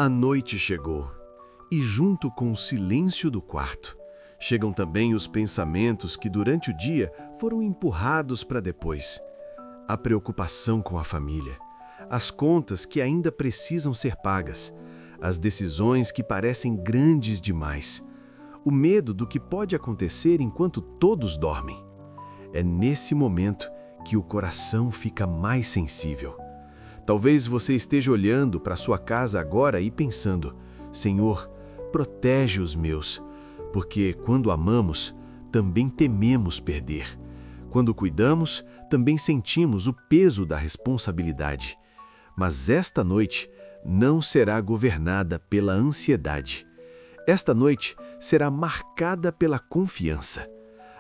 A noite chegou, e junto com o silêncio do quarto, chegam também os pensamentos que durante o dia foram empurrados para depois. A preocupação com a família, as contas que ainda precisam ser pagas, as decisões que parecem grandes demais, o medo do que pode acontecer enquanto todos dormem. É nesse momento que o coração fica mais sensível. Talvez você esteja olhando para sua casa agora e pensando: Senhor, protege os meus, porque quando amamos, também tememos perder. Quando cuidamos, também sentimos o peso da responsabilidade. Mas esta noite não será governada pela ansiedade. Esta noite será marcada pela confiança.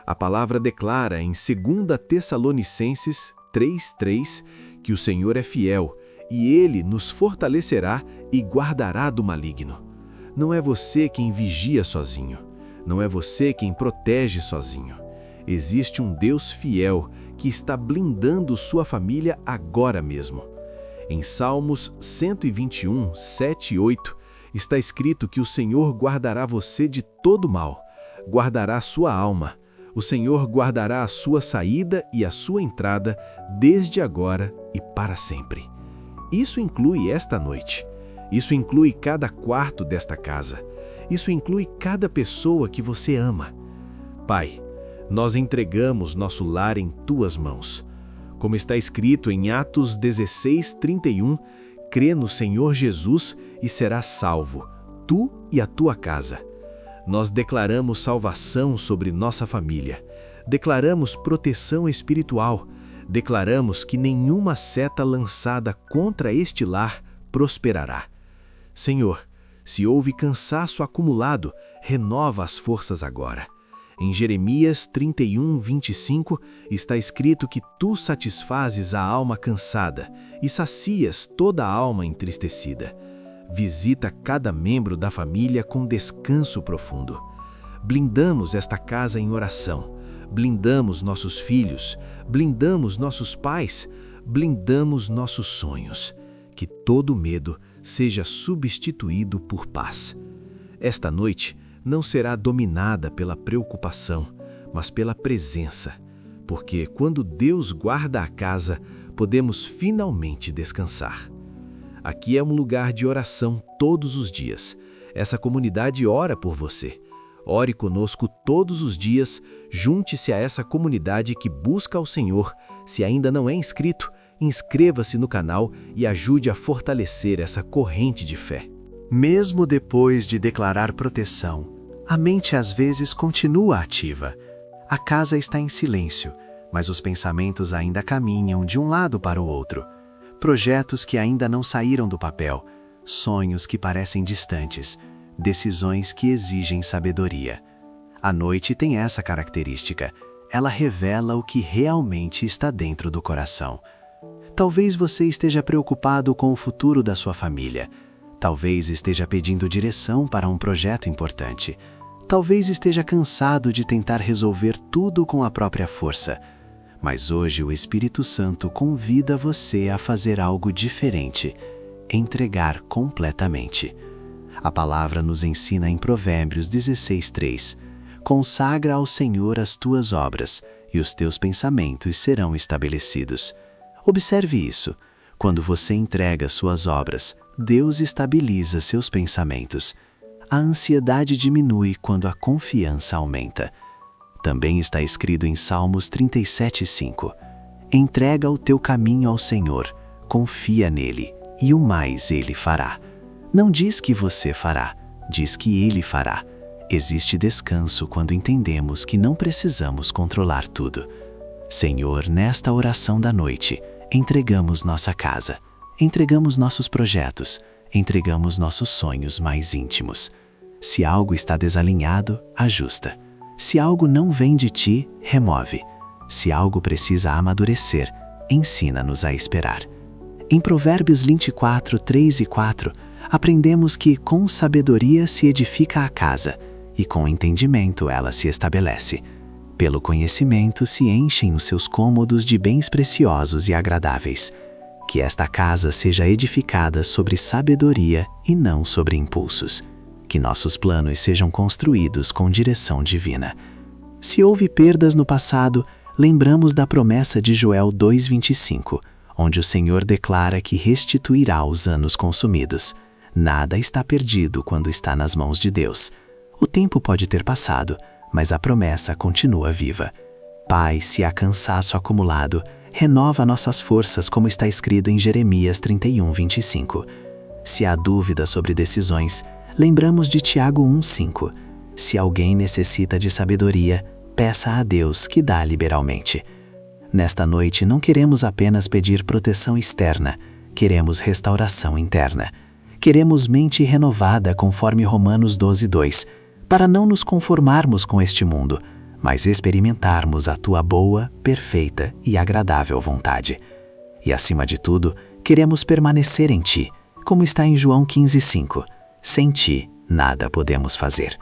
A palavra declara em 2 Tessalonicenses 3:3 que o Senhor é fiel e Ele nos fortalecerá e guardará do maligno. Não é você quem vigia sozinho. Não é você quem protege sozinho. Existe um Deus fiel que está blindando sua família agora mesmo. Em Salmos 121, 7 e 8, está escrito que o Senhor guardará você de todo mal, guardará sua alma. O Senhor guardará a sua saída e a sua entrada desde agora e para sempre. Isso inclui esta noite. Isso inclui cada quarto desta casa. Isso inclui cada pessoa que você ama. Pai, nós entregamos nosso lar em Tuas mãos. Como está escrito em Atos 16:31, crê no Senhor Jesus e serás salvo, tu e a tua casa. Nós declaramos salvação sobre nossa família, declaramos proteção espiritual, declaramos que nenhuma seta lançada contra este lar prosperará. Senhor, se houve cansaço acumulado, renova as forças agora. Em Jeremias 31:25 está escrito que tu satisfazes a alma cansada e sacias toda a alma entristecida. Visita cada membro da família com descanso profundo. Blindamos esta casa em oração. Blindamos nossos filhos. Blindamos nossos pais. Blindamos nossos sonhos. Que todo medo seja substituído por paz. Esta noite não será dominada pela preocupação, mas pela presença. Porque quando Deus guarda a casa, podemos finalmente descansar. Aqui é um lugar de oração todos os dias. Essa comunidade ora por você. Ore conosco todos os dias, junte-se a essa comunidade que busca ao Senhor. Se ainda não é inscrito, inscreva-se no canal e ajude a fortalecer essa corrente de fé. Mesmo depois de declarar proteção, a mente às vezes continua ativa. A casa está em silêncio, mas os pensamentos ainda caminham de um lado para o outro. Projetos que ainda não saíram do papel, sonhos que parecem distantes, decisões que exigem sabedoria. A noite tem essa característica, ela revela o que realmente está dentro do coração. Talvez você esteja preocupado com o futuro da sua família. Talvez esteja pedindo direção para um projeto importante. Talvez esteja cansado de tentar resolver tudo com a própria força. Mas hoje o Espírito Santo convida você a fazer algo diferente, entregar completamente. A palavra nos ensina em Provérbios 16:3, consagra ao Senhor as tuas obras, e os teus pensamentos serão estabelecidos. Observe isso. Quando você entrega suas obras, Deus estabiliza seus pensamentos. A ansiedade diminui quando a confiança aumenta. Também está escrito em Salmos 37:5. Entrega o teu caminho ao Senhor, confia nele, e o mais ele fará. Não diz que você fará, diz que ele fará. Existe descanso quando entendemos que não precisamos controlar tudo. Senhor, nesta oração da noite, entregamos nossa casa, entregamos nossos projetos, entregamos nossos sonhos mais íntimos. Se algo está desalinhado, ajusta. Se algo não vem de ti, remove. Se algo precisa amadurecer, ensina-nos a esperar. Em Provérbios 24, 3 e 4, aprendemos que com sabedoria se edifica a casa, e com entendimento ela se estabelece. Pelo conhecimento se enchem os seus cômodos de bens preciosos e agradáveis. Que esta casa seja edificada sobre sabedoria e não sobre impulsos. Que nossos planos sejam construídos com direção divina. Se houve perdas no passado, lembramos da promessa de Joel 2:25, onde o Senhor declara que restituirá os anos consumidos. Nada está perdido quando está nas mãos de Deus. O tempo pode ter passado, mas a promessa continua viva. Pai, se há cansaço acumulado, renova nossas forças, como está escrito em Jeremias 31:25. Se há dúvida sobre decisões, lembramos de Tiago 1:5. Se alguém necessita de sabedoria, peça a Deus, que dá liberalmente. Nesta noite não queremos apenas pedir proteção externa, queremos restauração interna. Queremos mente renovada conforme Romanos 12:2, para não nos conformarmos com este mundo, mas experimentarmos a tua boa, perfeita e agradável vontade. E acima de tudo, queremos permanecer em ti, como está em João 15:5. Sem ti, nada podemos fazer.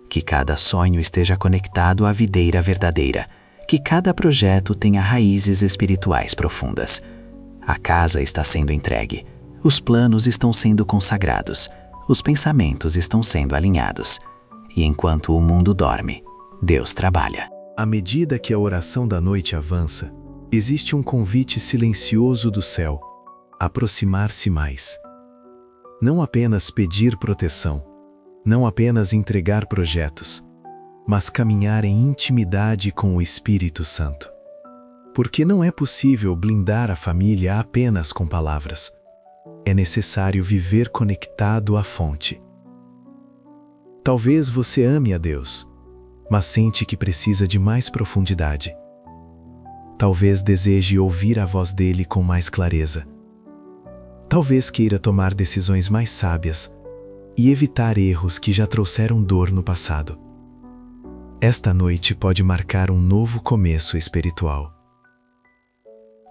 Que cada sonho esteja conectado à videira verdadeira. Que cada projeto tenha raízes espirituais profundas. A casa está sendo entregue. Os planos estão sendo consagrados. Os pensamentos estão sendo alinhados. E enquanto o mundo dorme, Deus trabalha. À medida que a oração da noite avança, existe um convite silencioso do céu: aproximar-se mais. Não apenas pedir proteção, não apenas entregar projetos, mas caminhar em intimidade com o Espírito Santo. Porque não é possível blindar a família apenas com palavras. É necessário viver conectado à fonte. Talvez você ame a Deus, mas sente que precisa de mais profundidade. Talvez deseje ouvir a voz dele com mais clareza. Talvez queira tomar decisões mais sábias e evitar erros que já trouxeram dor no passado. Esta noite pode marcar um novo começo espiritual.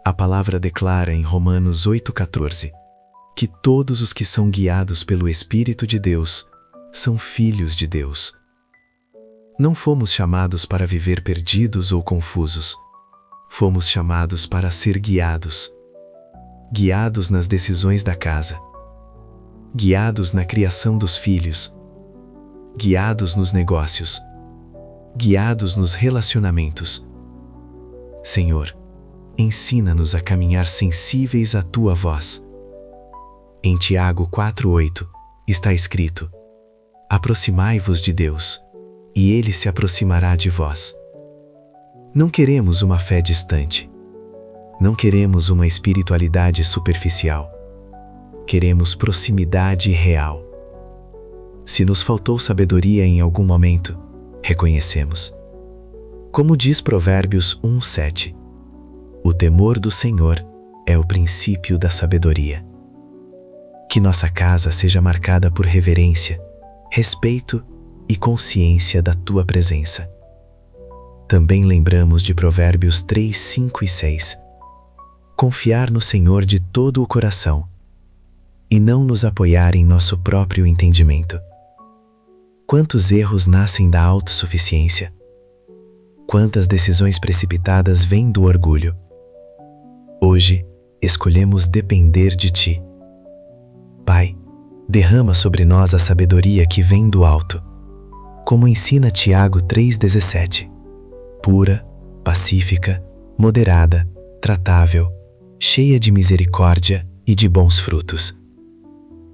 A palavra declara em Romanos 8:14 que todos os que são guiados pelo Espírito de Deus são filhos de Deus. Não fomos chamados para viver perdidos ou confusos. Fomos chamados para ser guiados. Guiados nas decisões da casa. Guiados na criação dos filhos. Guiados nos negócios. Guiados nos relacionamentos. Senhor, ensina-nos a caminhar sensíveis à Tua voz. Em Tiago 4:8 está escrito: aproximai-vos de Deus, e Ele se aproximará de vós. Não queremos uma fé distante. Não queremos uma espiritualidade superficial. Queremos proximidade real. Se nos faltou sabedoria em algum momento, reconhecemos. Como diz Provérbios 1:7, o temor do Senhor é o princípio da sabedoria. Que nossa casa seja marcada por reverência, respeito e consciência da Tua presença. Também lembramos de Provérbios 3, 5 e 6. Confiar no Senhor de todo o coração e não nos apoiar em nosso próprio entendimento. Quantos erros nascem da autossuficiência? Quantas decisões precipitadas vêm do orgulho? Hoje, escolhemos depender de Ti. Pai, derrama sobre nós a sabedoria que vem do alto, como ensina Tiago 3,17. Pura, pacífica, moderada, tratável, cheia de misericórdia e de bons frutos.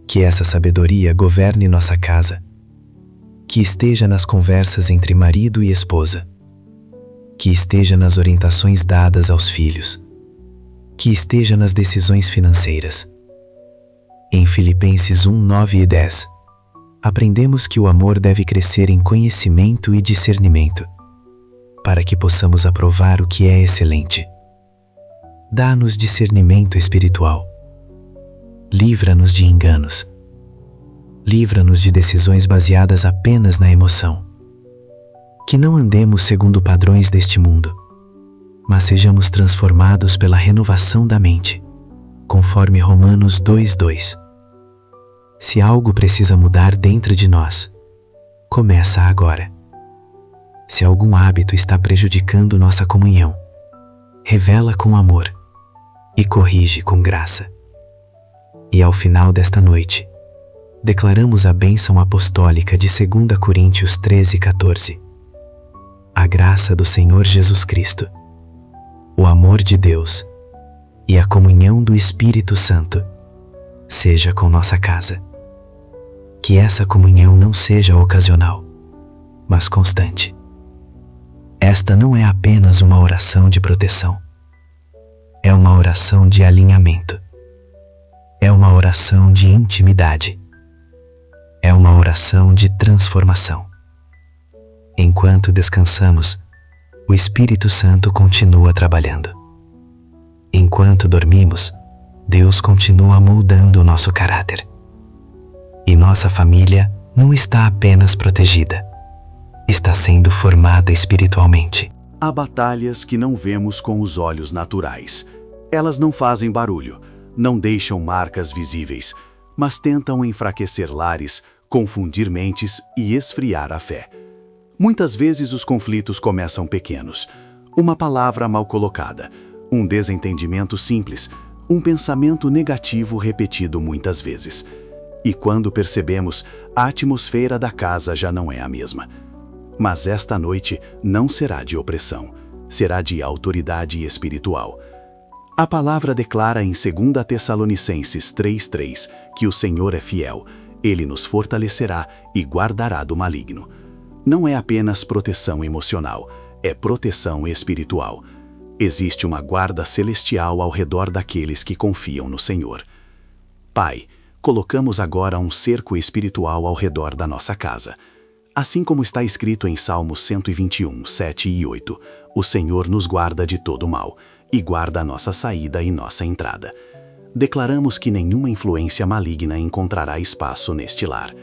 Que essa sabedoria governe nossa casa. Que esteja nas conversas entre marido e esposa. Que esteja nas orientações dadas aos filhos. Que esteja nas decisões financeiras. Em Filipenses 1, 9 e 10, aprendemos que o amor deve crescer em conhecimento e discernimento, para que possamos aprovar o que é excelente. Dá-nos discernimento espiritual. Livra-nos de enganos. Livra-nos de decisões baseadas apenas na emoção. Que não andemos segundo padrões deste mundo, mas sejamos transformados pela renovação da mente, conforme Romanos 2:2. Se algo precisa mudar dentro de nós, começa agora. Se algum hábito está prejudicando nossa comunhão, revela com amor e corrige com graça. E ao final desta noite, declaramos a bênção apostólica de 2 Coríntios 13:14. A graça do Senhor Jesus Cristo, o amor de Deus e a comunhão do Espírito Santo seja com nossa casa. Que essa comunhão não seja ocasional, mas constante. Esta não é apenas uma oração de proteção. É uma oração de alinhamento. É uma oração de intimidade. É uma oração de transformação. Enquanto descansamos, o Espírito Santo continua trabalhando. Enquanto dormimos, Deus continua moldando o nosso caráter. E nossa família não está apenas protegida, está sendo formada espiritualmente. Há batalhas que não vemos com os olhos naturais. Elas não fazem barulho, não deixam marcas visíveis, mas tentam enfraquecer lares, confundir mentes e esfriar a fé. Muitas vezes os conflitos começam pequenos. Uma palavra mal colocada, um desentendimento simples, um pensamento negativo repetido muitas vezes. E quando percebemos, a atmosfera da casa já não é a mesma. Mas esta noite não será de opressão, será de autoridade espiritual. A palavra declara em 2 Tessalonicenses 3:3 que o Senhor é fiel, Ele nos fortalecerá e guardará do maligno. Não é apenas proteção emocional, é proteção espiritual. Existe uma guarda celestial ao redor daqueles que confiam no Senhor. Pai, colocamos agora um cerco espiritual ao redor da nossa casa. Assim como está escrito em Salmos 121, 7 e 8, o Senhor nos guarda de todo mal e guarda a nossa saída e nossa entrada. Declaramos que nenhuma influência maligna encontrará espaço neste lar.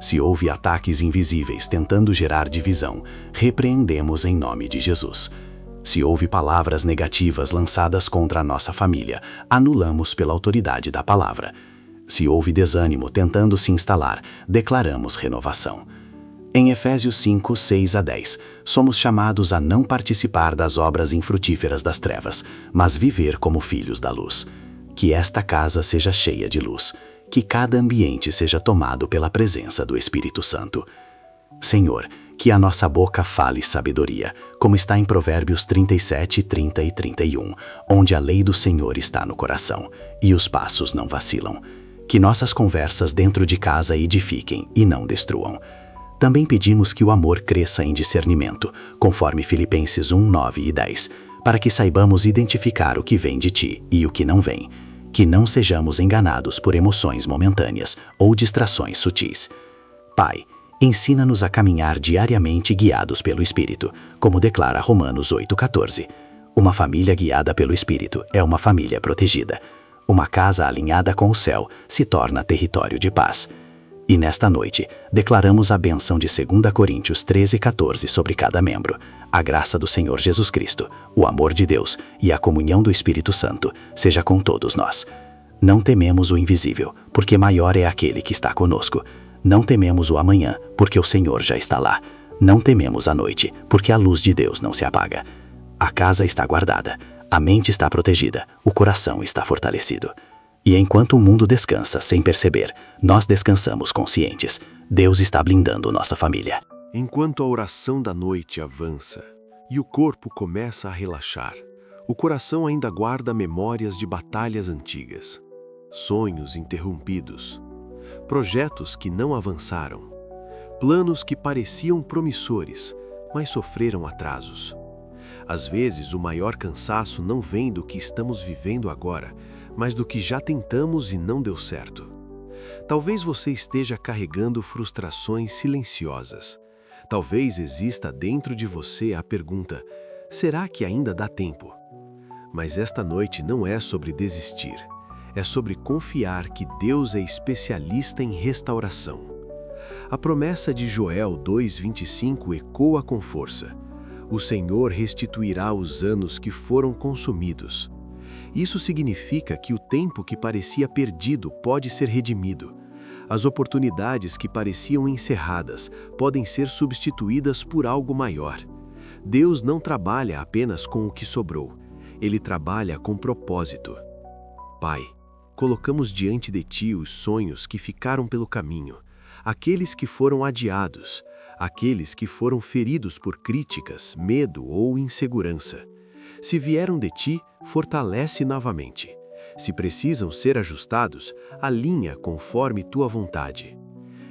Se houve ataques invisíveis tentando gerar divisão, repreendemos em nome de Jesus. Se houve palavras negativas lançadas contra a nossa família, anulamos pela autoridade da palavra. Se houve desânimo tentando se instalar, declaramos renovação. Em Efésios 5, 6 a 10, somos chamados a não participar das obras infrutíferas das trevas, mas viver como filhos da luz. Que esta casa seja cheia de luz, que cada ambiente seja tomado pela presença do Espírito Santo. Senhor, que a nossa boca fale sabedoria, como está em Provérbios 37, 30 e 31, onde a lei do Senhor está no coração, e os passos não vacilam. Que nossas conversas dentro de casa edifiquem e não destruam. Também pedimos que o amor cresça em discernimento, conforme Filipenses 1, 9 e 10, para que saibamos identificar o que vem de ti e o que não vem. Que não sejamos enganados por emoções momentâneas ou distrações sutis. Pai, ensina-nos a caminhar diariamente guiados pelo Espírito, como declara Romanos 8,14. Uma família guiada pelo Espírito é uma família protegida. Uma casa alinhada com o céu se torna território de paz. E nesta noite, declaramos a bênção de 2 Coríntios 13:14 sobre cada membro. A graça do Senhor Jesus Cristo, o amor de Deus e a comunhão do Espírito Santo seja com todos nós. Não tememos o invisível, porque maior é aquele que está conosco. Não tememos o amanhã, porque o Senhor já está lá. Não tememos a noite, porque a luz de Deus não se apaga. A casa está guardada, a mente está protegida, o coração está fortalecido. E enquanto o mundo descansa sem perceber, nós descansamos conscientes. Deus está blindando nossa família. Enquanto a oração da noite avança e o corpo começa a relaxar, o coração ainda guarda memórias de batalhas antigas, sonhos interrompidos, projetos que não avançaram, planos que pareciam promissores, mas sofreram atrasos. Às vezes, o maior cansaço não vem do que estamos vivendo agora, mas do que já tentamos e não deu certo. Talvez você esteja carregando frustrações silenciosas. Talvez exista dentro de você a pergunta: será que ainda dá tempo? Mas esta noite não é sobre desistir. É sobre confiar que Deus é especialista em restauração. A promessa de Joel 2:25 ecoa com força. O Senhor restituirá os anos que foram consumidos. Isso significa que o tempo que parecia perdido pode ser redimido. As oportunidades que pareciam encerradas podem ser substituídas por algo maior. Deus não trabalha apenas com o que sobrou. Ele trabalha com propósito. Pai, colocamos diante de ti os sonhos que ficaram pelo caminho, aqueles que foram adiados, aqueles que foram feridos por críticas, medo ou insegurança. Se vieram de ti, fortalece novamente. Se precisam ser ajustados, alinha conforme tua vontade.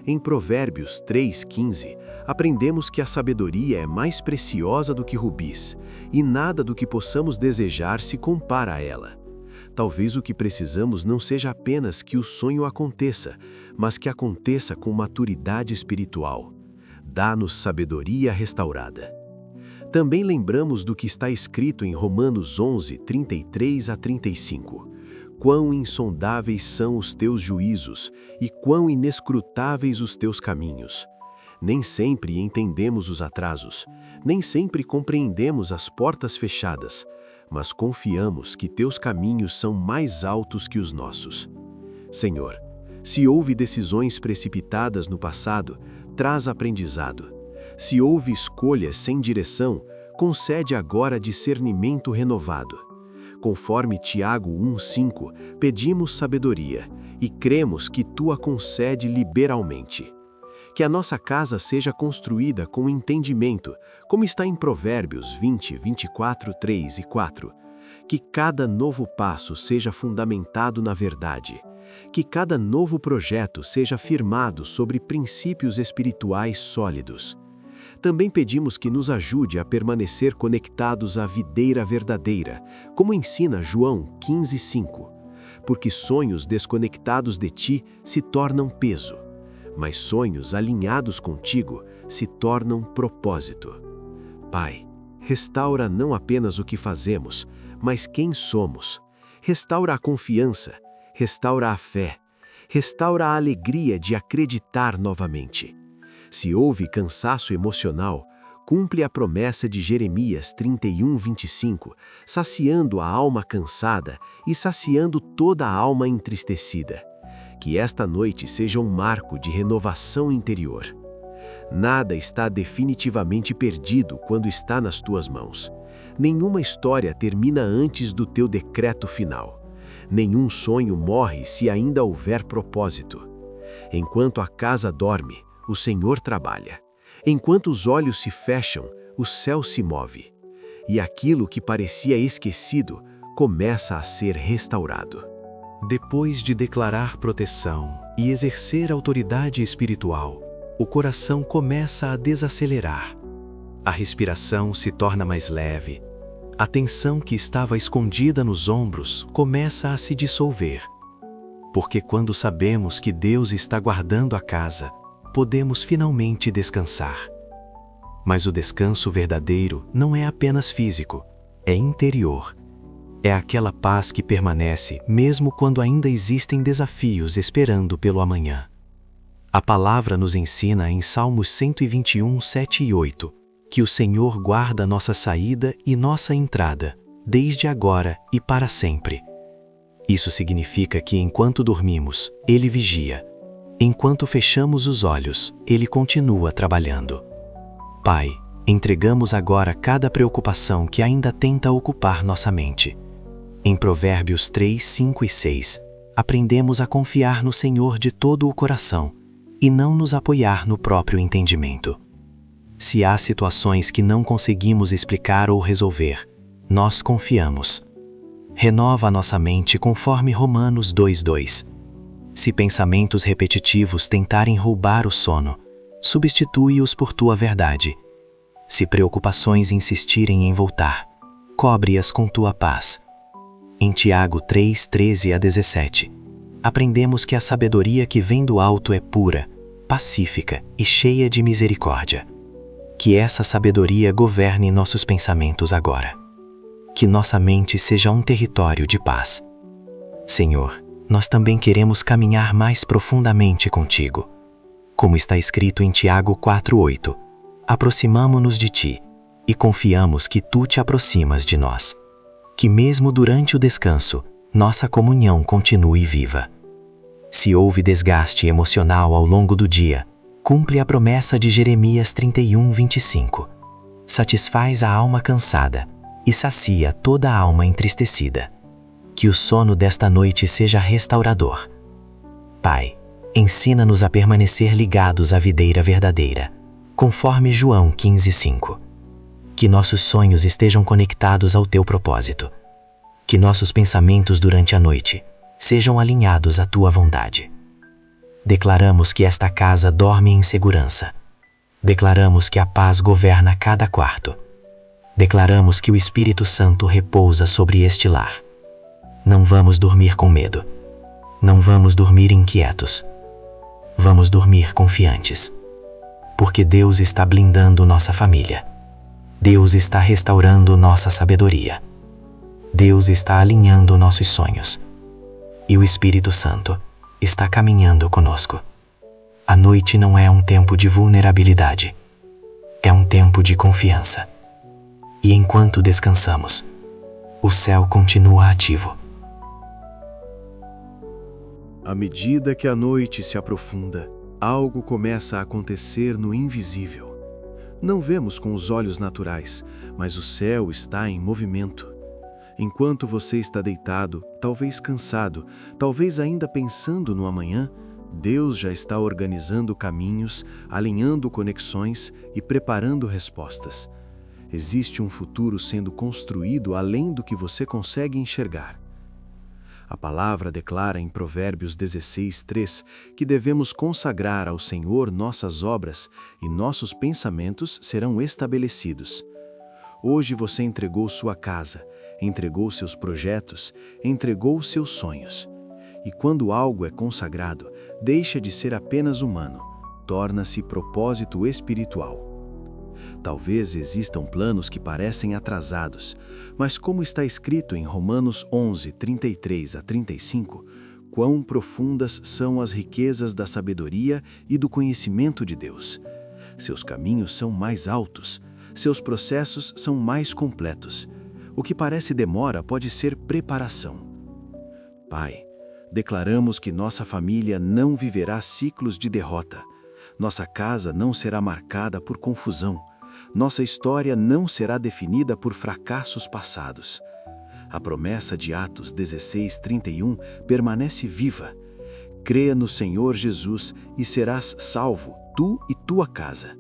Em Provérbios 3:15, aprendemos que a sabedoria é mais preciosa do que rubis, e nada do que possamos desejar se compara a ela. Talvez o que precisamos não seja apenas que o sonho aconteça, mas que aconteça com maturidade espiritual. Dá-nos sabedoria restaurada. Também lembramos do que está escrito em Romanos 11:33-35. Quão insondáveis são os teus juízos e quão inescrutáveis os teus caminhos. Nem sempre entendemos os atrasos, nem sempre compreendemos as portas fechadas, mas confiamos que teus caminhos são mais altos que os nossos. Senhor, se houve decisões precipitadas no passado, traz aprendizado. Se houve escolhas sem direção, concede agora discernimento renovado. Conforme Tiago 1:5, pedimos sabedoria e cremos que tu a concede liberalmente. Que a nossa casa seja construída com entendimento, como está em Provérbios 20:24, 3 e 4. Que cada novo passo seja fundamentado na verdade. Que cada novo projeto seja firmado sobre princípios espirituais sólidos. Também pedimos que nos ajude a permanecer conectados à videira verdadeira, como ensina João 15:5. Porque sonhos desconectados de ti se tornam peso, mas sonhos alinhados contigo se tornam propósito. Pai, restaura não apenas o que fazemos, mas quem somos. Restaura a confiança, restaura a fé, restaura a alegria de acreditar novamente. Se houve cansaço emocional, cumpre a promessa de Jeremias 31:25, saciando a alma cansada e saciando toda a alma entristecida. Que esta noite seja um marco de renovação interior. Nada está definitivamente perdido quando está nas tuas mãos. Nenhuma história termina antes do teu decreto final. Nenhum sonho morre se ainda houver propósito. Enquanto a casa dorme, o Senhor trabalha. Enquanto os olhos se fecham, o céu se move. E aquilo que parecia esquecido começa a ser restaurado. Depois de declarar proteção e exercer autoridade espiritual, o coração começa a desacelerar. A respiração se torna mais leve. A tensão que estava escondida nos ombros começa a se dissolver. Porque quando sabemos que Deus está guardando a casa, podemos finalmente descansar. Mas o descanso verdadeiro não é apenas físico, é interior. É aquela paz que permanece mesmo quando ainda existem desafios esperando pelo amanhã. A palavra nos ensina em Salmos 121, 7 e 8, que o Senhor guarda nossa saída e nossa entrada, desde agora e para sempre. Isso significa que enquanto dormimos, Ele vigia. Enquanto fechamos os olhos, Ele continua trabalhando. Pai, entregamos agora cada preocupação que ainda tenta ocupar nossa mente. Em Provérbios 3, 5 e 6, aprendemos a confiar no Senhor de todo o coração e não nos apoiar no próprio entendimento. Se há situações que não conseguimos explicar ou resolver, nós confiamos. Renova a nossa mente conforme Romanos 2:2. Se pensamentos repetitivos tentarem roubar o sono, substitui-os por tua verdade. Se preocupações insistirem em voltar, cobre-as com tua paz. Em Tiago 3, 13 a 17, aprendemos que a sabedoria que vem do alto é pura, pacífica e cheia de misericórdia. Que essa sabedoria governe nossos pensamentos agora. Que nossa mente seja um território de paz. Senhor, nós também queremos caminhar mais profundamente contigo. Como está escrito em Tiago 4:8, aproximamo-nos de ti e confiamos que tu te aproximas de nós. Que mesmo durante o descanso, nossa comunhão continue viva. Se houve desgaste emocional ao longo do dia, cumpre a promessa de Jeremias 31:25. Satisfaz a alma cansada e sacia toda a alma entristecida. que o sono desta noite seja restaurador. Pai, ensina-nos a permanecer ligados à videira verdadeira, conforme João 15:5. Que nossos sonhos estejam conectados ao teu propósito. Que nossos pensamentos durante a noite sejam alinhados à tua vontade. Declaramos que esta casa dorme em segurança. Declaramos que a paz governa cada quarto. Declaramos que o Espírito Santo repousa sobre este lar. Não vamos dormir com medo. Não vamos dormir inquietos. Vamos dormir confiantes. Porque Deus está blindando nossa família. Deus está restaurando nossa sabedoria. Deus está alinhando nossos sonhos. E o Espírito Santo está caminhando conosco. A noite não é um tempo de vulnerabilidade. É um tempo de confiança. E enquanto descansamos, o céu continua ativo. À medida que a noite se aprofunda, algo começa a acontecer no invisível. Não vemos com os olhos naturais, mas o céu está em movimento. Enquanto você está deitado, talvez cansado, talvez ainda pensando no amanhã, Deus já está organizando caminhos, alinhando conexões e preparando respostas. Existe um futuro sendo construído além do que você consegue enxergar. A palavra declara em Provérbios 16:3 que devemos consagrar ao Senhor nossas obras e nossos pensamentos serão estabelecidos. Hoje você entregou sua casa, entregou seus projetos, entregou seus sonhos. E quando algo é consagrado, deixa de ser apenas humano, torna-se propósito espiritual. Talvez existam planos que parecem atrasados, mas como está escrito em Romanos 11:33-35, quão profundas são as riquezas da sabedoria e do conhecimento de Deus. Seus caminhos são mais altos, seus processos são mais completos. O que parece demora pode ser preparação. Pai, declaramos que nossa família não viverá ciclos de derrota. Nossa casa não será marcada por confusão. Nossa história não será definida por fracassos passados. A promessa de Atos 16:31 permanece viva. Creia no Senhor Jesus e serás salvo, tu e tua casa.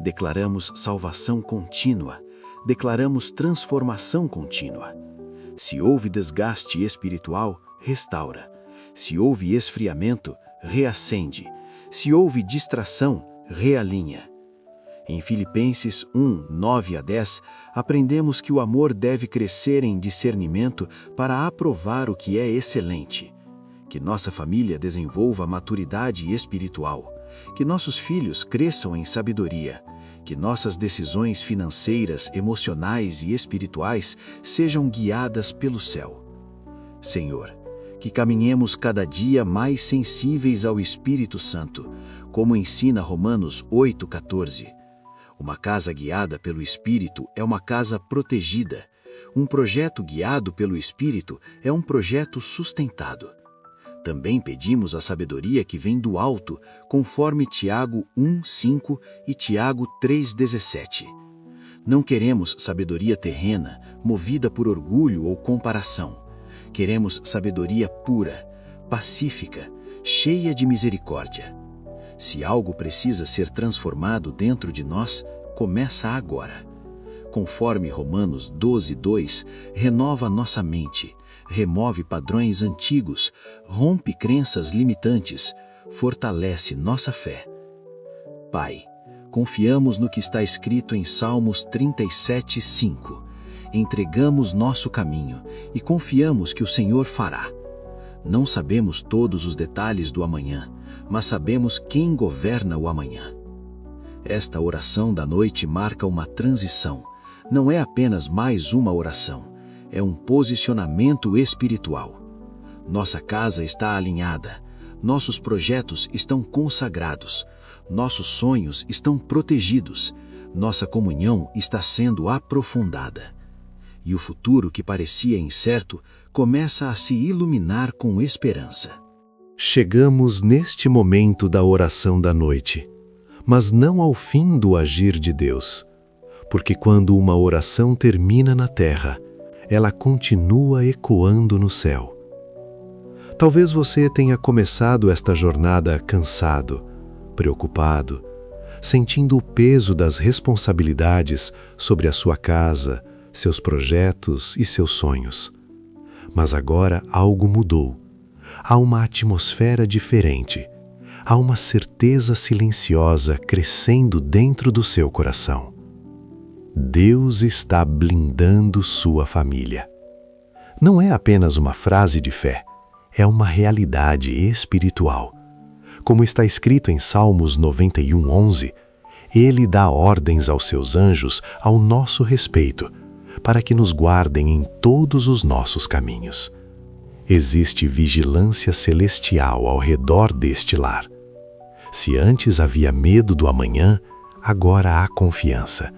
Declaramos salvação contínua. Declaramos transformação contínua. Se houve desgaste espiritual, restaura. Se houve esfriamento, reacende. Se houve distração, realinha. Em Filipenses 1:9-10, aprendemos que o amor deve crescer em discernimento para aprovar o que é excelente. Que nossa família desenvolva maturidade espiritual. Que nossos filhos cresçam em sabedoria. Que nossas decisões financeiras, emocionais e espirituais sejam guiadas pelo céu. Senhor, que caminhemos cada dia mais sensíveis ao Espírito Santo, como ensina Romanos 8:14. Uma casa guiada pelo Espírito é uma casa protegida. Um projeto guiado pelo Espírito é um projeto sustentado. Também pedimos a sabedoria que vem do alto, conforme Tiago 1:5 e Tiago 3:17. Não queremos sabedoria terrena, movida por orgulho ou comparação. Queremos sabedoria pura, pacífica, cheia de misericórdia. Se algo precisa ser transformado dentro de nós, começa agora. Conforme Romanos 12:2, renova nossa mente, remove padrões antigos, rompe crenças limitantes, fortalece nossa fé. Pai, confiamos no que está escrito em Salmos 37:5. Entregamos nosso caminho e confiamos que o Senhor fará. Não sabemos todos os detalhes do amanhã, mas sabemos quem governa o amanhã. Esta oração da noite marca uma transição. Não é apenas mais uma oração, é um posicionamento espiritual. Nossa casa está alinhada, nossos projetos estão consagrados, nossos sonhos estão protegidos, nossa comunhão está sendo aprofundada. E o futuro que parecia incerto começa a se iluminar com esperança. Chegamos neste momento da oração da noite, mas não ao fim do agir de Deus, porque quando uma oração termina na terra, ela continua ecoando no céu. Talvez você tenha começado esta jornada cansado, preocupado, sentindo o peso das responsabilidades sobre a sua casa, seus projetos e seus sonhos. Mas agora algo mudou. Há uma atmosfera diferente. Há uma certeza silenciosa crescendo dentro do seu coração. Deus está blindando sua família. Não é apenas uma frase de fé, é uma realidade espiritual. Como está escrito em Salmos 91:11, Ele dá ordens aos seus anjos ao nosso respeito, para que nos guardem em todos os nossos caminhos. Existe vigilância celestial ao redor deste lar. Se antes havia medo do amanhã, agora há confiança.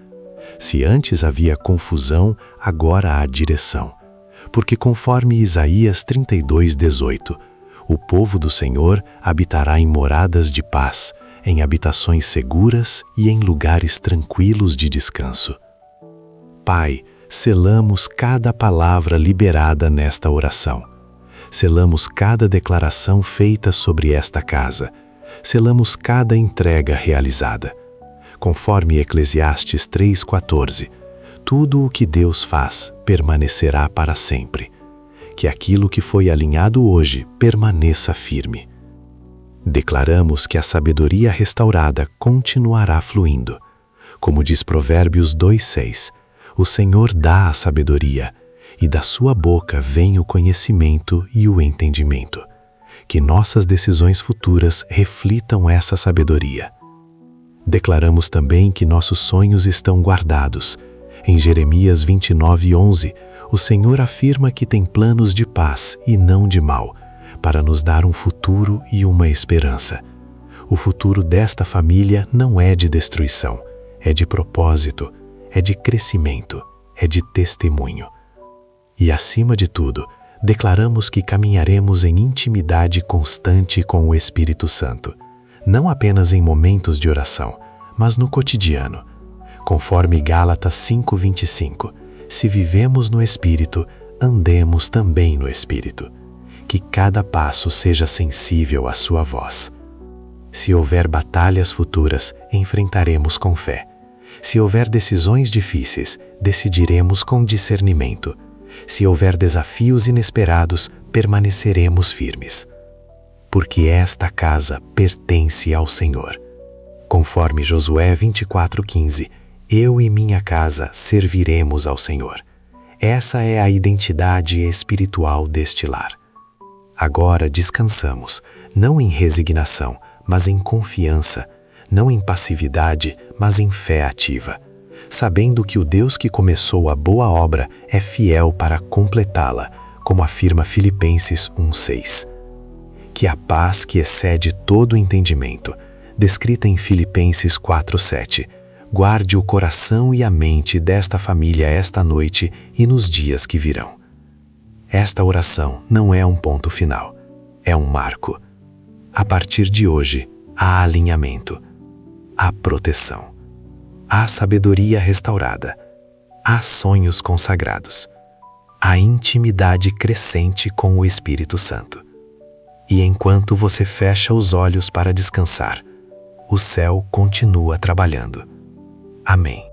Se antes havia confusão, agora há direção. Porque conforme Isaías 32:18, o povo do Senhor habitará em moradas de paz, em habitações seguras e em lugares tranquilos de descanso. Pai, selamos cada palavra liberada nesta oração. Selamos cada declaração feita sobre esta casa. Selamos cada entrega realizada. Conforme Eclesiastes 3:14, tudo o que Deus faz permanecerá para sempre. Que aquilo que foi alinhado hoje permaneça firme. Declaramos que a sabedoria restaurada continuará fluindo. Como diz Provérbios 2:6, o Senhor dá a sabedoria, e da sua boca vem o conhecimento e o entendimento. Que nossas decisões futuras reflitam essa sabedoria. Declaramos também que nossos sonhos estão guardados. Em Jeremias 29:11, o Senhor afirma que tem planos de paz e não de mal, para nos dar um futuro e uma esperança. O futuro desta família não é de destruição, é de propósito, é de crescimento, é de testemunho. E acima de tudo, declaramos que caminharemos em intimidade constante com o Espírito Santo, não apenas em momentos de oração, mas no cotidiano. Conforme Gálatas 5:25, se vivemos no Espírito, andemos também no Espírito. Que cada passo seja sensível à sua voz. Se houver batalhas futuras, enfrentaremos com fé. Se houver decisões difíceis, decidiremos com discernimento. Se houver desafios inesperados, permaneceremos firmes. Porque esta casa pertence ao Senhor. Conforme Josué 24:15, eu e minha casa serviremos ao Senhor. Essa é a identidade espiritual deste lar. Agora descansamos, não em resignação, mas em confiança, não em passividade, mas em fé ativa, sabendo que o Deus que começou a boa obra é fiel para completá-la, como afirma Filipenses 1:6. Que a paz que excede todo entendimento, descrita em Filipenses 4:7, guarde o coração e a mente desta família esta noite e nos dias que virão. Esta oração não é um ponto final, é um marco. A partir de hoje, há alinhamento, há proteção, há sabedoria restaurada, há sonhos consagrados, há intimidade crescente com o Espírito Santo. E enquanto você fecha os olhos para descansar, o céu continua trabalhando. Amém.